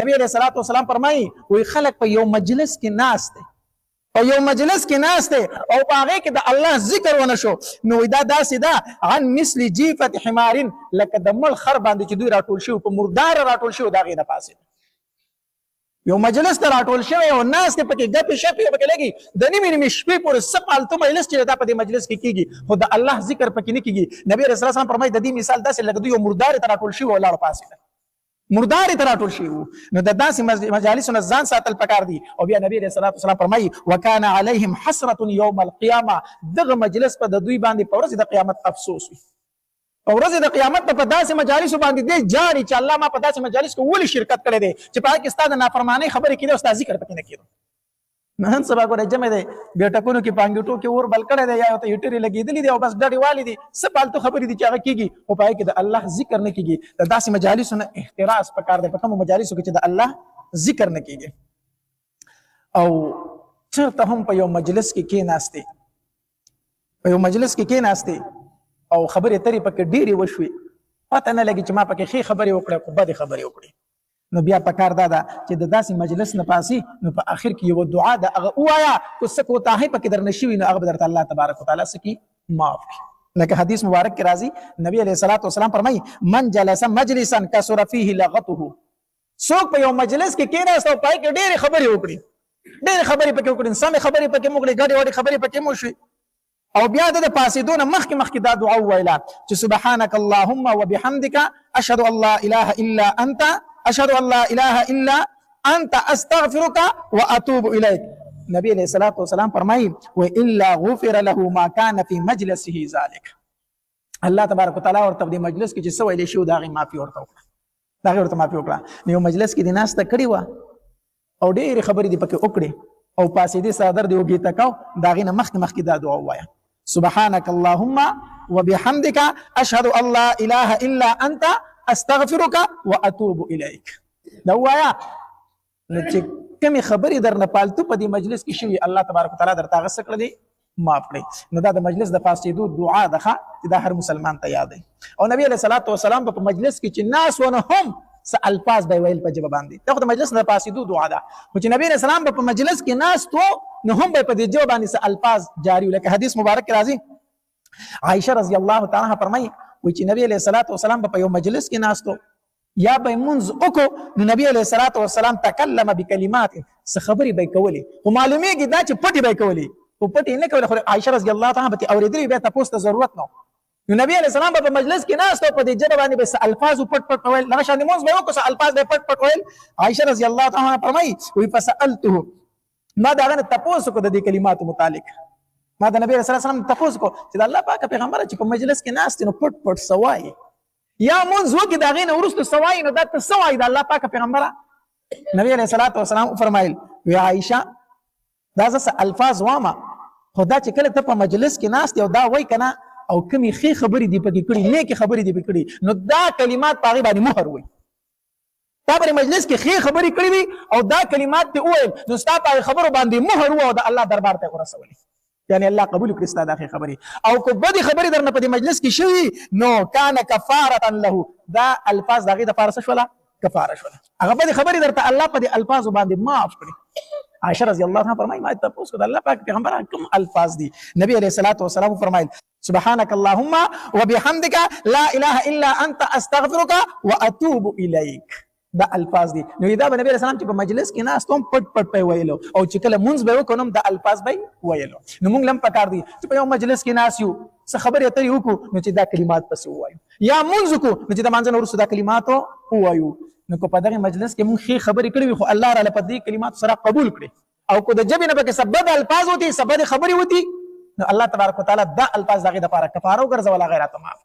نبی علیہ الصلوۃ والسلام فرمایي وی خلق په یو مجلس کې ناست دي او یو مجلس کې ناست دي او په هغه کې د الله ذکر ونه شو نو دا داسې ده عن مثل جیفت حمار لکه د مړ خر باندې چې دوی راټول شو په مردار راټول شو دا غي نه پاسه یو مجلس ته راټول شوی او ناس ته پکې ګپې شپې پکې لګي د نیمې شپې پورې سپالتو مجلس چې دا په دې مجلس کې کیږي خو د الله ذکر پکې نه کیږي نبی رسول الله فرمایي د دې مثال داسې لکه دوی یو مردار ته راټول شوی او لاړ پاسه مردار ته راټول شوی نو د داسې مجالسونو ځان ساتل پکار دي او بیا نبی رسول الله فرمایي وکانه علیهم حسرة یوم القیامه دغه مجلس په د دوی باندې په ورځ د قیامت افسوس وي او ورځ د قیامت په داسې مجالس باندې دی جاری چې الله ما په داسې مجالس کې ولې شرکت کړی دی چې په هغه کې ستا د نافرمانۍ خبرې کېدې او ستا ذکر پکې نه کېدو نن سبا ګوره جمع دی بیټکونو کې پانګټو کې اور بل کړی دی یا ورته هیټرې لګېدلې دي او بس ډډې والې دي څه فالتو خبرې دي چې هغه کېږي خو په هغې کې د الله ذکر نه کېږي د داسې مجالسو نه احتراز پکار دی په کومو مجالسو کې چې د الله ذکر نه کېږي او چېرته هم په یو مجلس کې کېناستې په یو مجلس کې کېناستې او خبرې ترې پکې ډېرې وشوې پته نه لګي چې ما پکې ښې خبرې وکړې خو بدې خبرې وکړې نو بیا پکار دا ده چې د داسې مجلس نه پاسې نو په آخر کې یوه دعا ده هغه ووایه که څه کوتاهۍ پکې درنه شوي نو هغه به درته الله تبارک وتعالی څه کړي معاف کړي لکه حدیث مبارک کې راځي نبی علیه الصلاة والسلام فرمایي من جلس مجلسا کثر فیه لغته څوک په یو مجلس کې کېناست او په هغې کې ډېرې خبرې وکړي ډېرې خبرې پکې وکړي سمې خبرې پکې مو وکړي ګډې وډې خبرې پکې مو وشوي او بیا د پاسېدو نه مخکې دا دعا وویله چې سبحانک اللهم وبحمدک اشهد ان لا اله الا انت اشهد ان لا اله الا انت استغفرك واتوب الیک نبی علیہ الصلوۃ والسلام فرمایي والا غفر له ما كان في مجلسه ذلك الله تبارک وتعالى ورته د مجلس کې چې څه ویلې شو دا غي معافي ورته وکړه دا غي ورته معافي وکړه نو مجلس کې د ناس ته کړی و او ډېرې خبرې دې پکې وکړې او پاسېدې صدر دې وګې تکاو دا غي نه مخکې دا دعا ووایه سبحانك اللهم وبحمدك اشهد ان لا اله الا انت استغفرك واتوب اليك دا وایا چې کومې خبرې درنه پالتو په دې مجلس کې شوي الله تبارک وتعالی درته هغه څه کړی دی معاف کړی نو دا د مجلس د پاسېدو دعا ده چې دا هر مسلمان ته یاد دی او نبی علیه الصلاة والسلام په مجلس کې چې ناس ونه هم څه الفاظ به ویل په ژبه باندې دا خو د مجلس د پاسېدو دعا ده خو چې نبی علیه السلام په مجلس کې ناست و نو هم به په دې ژبه باندې څه الفاظ جاري وو لکه حدیث مبارک کې راځي عایشه رضی الله تعالی عنها فرمایي وایي چې نبی علیه الصلاة والسلام په یو مجلس کې ناست و یا به منځ وکړو نو نبی علیه الصلاة والسلام تکلم بکلمات څه خبرې به یې کولې خو معلومېږي دا چې پټې به یې کولې خو پټې یې نه کولې خو عایشه رضی الله تعالی عنها به اورېدلې بیا تپوس ته ضرورت نه نو نبی علیہ السلام په مجلس کې ناست او په دې ژبه باندې به الفاظ پټ ویل لږ شان موږ به وکړو الفاظ به پټ ویل عائشہ رضی الله تعالی عنها فرمایي وی فسالته ما دا غنه تاسو کو د دې کلمات متعلق ما د نبی رسول الله صلی الله علیه وسلم تاسو کو چې الله پاک پیغمبر چې په مجلس کې ناست نو پټ سوای یا منځ وکي دا غینه ورسته سوای نو دا سوای د الله پاک پیغمبر نبی علیہ الصلوۃ والسلام فرمایل وی عائشہ دا څه الفاظ وامه خدا چې کله ته په مجلس کې ناست او دا وای کنه او کمی ښې خبرې دې پکې کړي نیکې خبرې دې پکې کړي نو دا کلمات په هغې باندې مهر وي تا په مجلس کې ښې خبرې کړي وي او دا کلمات دې وویل نو ستا په هغې خبرو باندې مهر و او د الله دربار ته یې ورسولې یعنې الله قبول کړي ستا دا ښې خبرې او که بدې خبرې درنه په دې مجلس کې شوي نو کان کفارة له دا الفاظ د هغې دپاره څه شوله کفاره شوله هغه بدې خبرې درته الله په دې الفاظو باندې معاف کړي عائشہ رضی الله عنها فرمایي ما ته پوښتنه الله پاک پیغمبر کوم الفاظ دي نبی علیہ الصلوۃ والسلام فرمایل سبحانك اللهم وبحمدك لا اله الا انت استغفرك واتوب اليك دا الفاظ دي نو دا نبی علیہ السلام چې په مجلس کې ناستوم پټ په ویلو او چې کله مونږ به وکړو دا الفاظ به ویلو نو مونږ لم پکار دي چې په یو مجلس کې ناس یو څه خبرې اترې وکړو نو چې دا کلمات پسې ووایو یا مونږ کو نو چې د مانځه نور څه دا کلمات ووایو نو کو په دغه مجلس کې مونږ ښې خبرې کړې وي خو الله تعالی په دې کلمات سره قبول کړي او کو د جبې نه پکې سبد الفاظ وتی سبد خبرې وتی نو الله تبارک وتعالى دا الفاظ دغه د لپاره کفاره وګرځول غیرت معاف